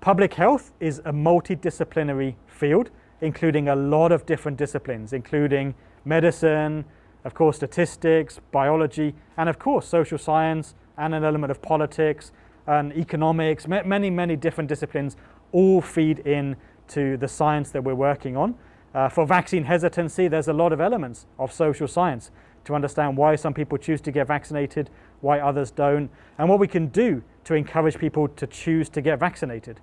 Public health is a multidisciplinary field, including a lot of different disciplines, including medicine, of course statistics, biology, and of course social science, and an element of politics and economics. Many different disciplines all feed in to the science that we're working on. For vaccine hesitancy, there's a lot of elements of social science to understand why some people choose to get vaccinated, why others don't, and what we can do to encourage people to choose to get vaccinated.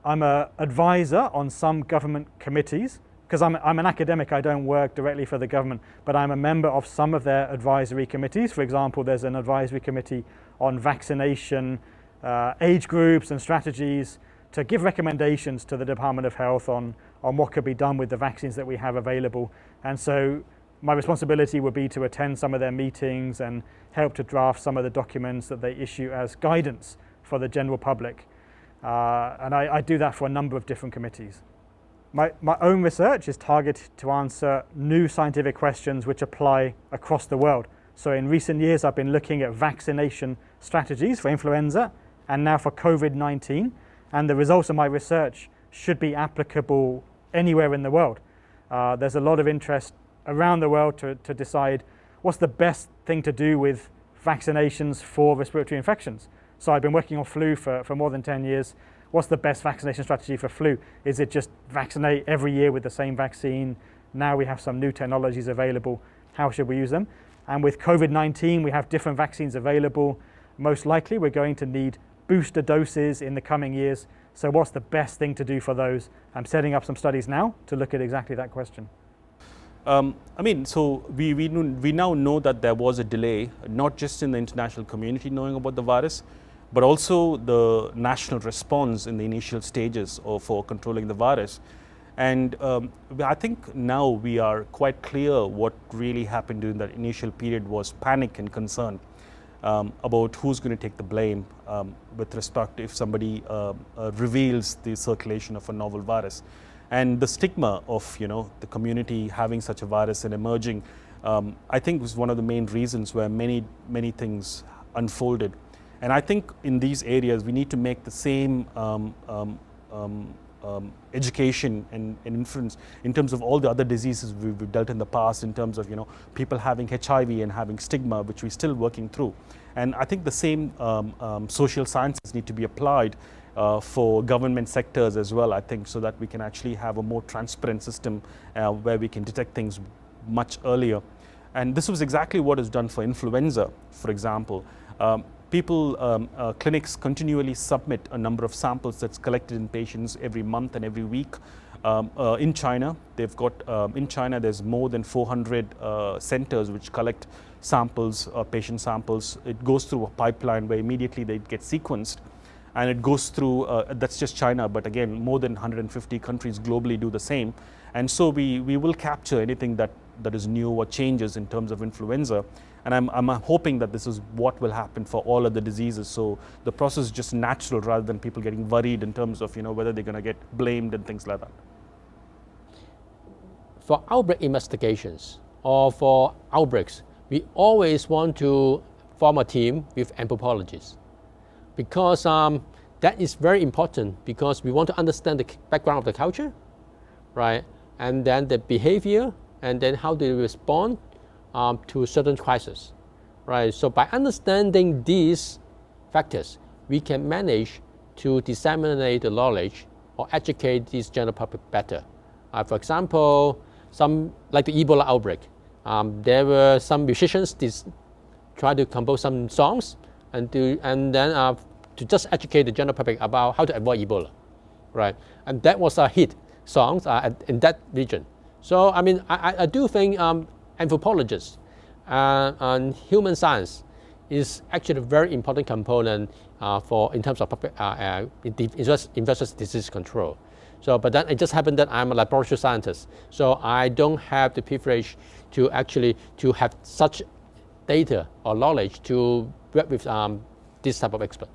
I'm an advisor on some government committees, because I'm an academic, I don't work directly for the government, but I'm a member of some of their advisory committees. For example, there's an advisory committee on vaccination, age groups and strategies to give recommendations to the Department of Health on what could be done with the vaccines that we have available. And so my responsibility would be to attend some of their meetings and help to draft some of the documents that they issue as guidance for the general public. And I do that for a number of different committees. My own research is targeted to answer new scientific questions which apply across the world. So in recent years, I've been looking at vaccination strategies for influenza and now for COVID-19. And the results of my research should be applicable anywhere in the world. There's a lot of interest around the world to decide what's the best thing to do with vaccinations for respiratory infections. So I've been working on flu for more than 10 years. What's the best vaccination strategy for flu? Is it just vaccinate every year with the same vaccine? Now we have some new technologies available. How should we use them? And with COVID-19, we have different vaccines available. Most likely, we're going to need booster doses in the coming years. So what's the best thing to do for those? I'm setting up some studies now to look at exactly that question. So we now know that there was a delay, not just in the international community knowing about the virus, but also the national response in the initial stages for controlling the virus. And I think now we are quite clear what really happened during that initial period was panic and concern about who's going to take the blame with respect to if somebody reveals the circulation of a novel virus. And the stigma of the community having such a virus and emerging, I think was one of the main reasons where many things unfolded. And I think in these areas we need to make the same education and influence in terms of all the other diseases we've dealt in the past, in terms of people having HIV and having stigma, which we're still working through. And I think the same social sciences need to be applied for government sectors as well, I think, so that we can actually have a more transparent system where we can detect things much earlier. And this was exactly what is done for influenza, for example. Clinics continually submit a number of samples that's collected in patients every month and every week. In China, there's more than 400 centers which collect samples, patient samples. It goes through a pipeline where immediately they get sequenced. And it goes through, that's just China, but again, more than 150 countries globally do the same. And so we will capture anything that is new or changes in terms of influenza. And I'm hoping that this is what will happen for all of the diseases. So the process is just natural rather than people getting worried in terms of whether they're going to get blamed and things like that. For outbreak investigations or for outbreaks, we always want to form a team with anthropologists, because that is very important, because we want to understand the background of the culture, right? And then the behavior, and then how they respond to certain crises, right? So by understanding these factors, we can manage to disseminate the knowledge or educate this general public better. For example, like the Ebola outbreak, there were some musicians try to compose some songs and then to just educate the general public about how to avoid Ebola, right? And that was a hit songs in that region. So I do think anthropologists and human science is actually a very important component in terms of public infectious disease control. So, but then it just happened that I'm a laboratory scientist, so I don't have the privilege to have such data or knowledge to work with this type of expert.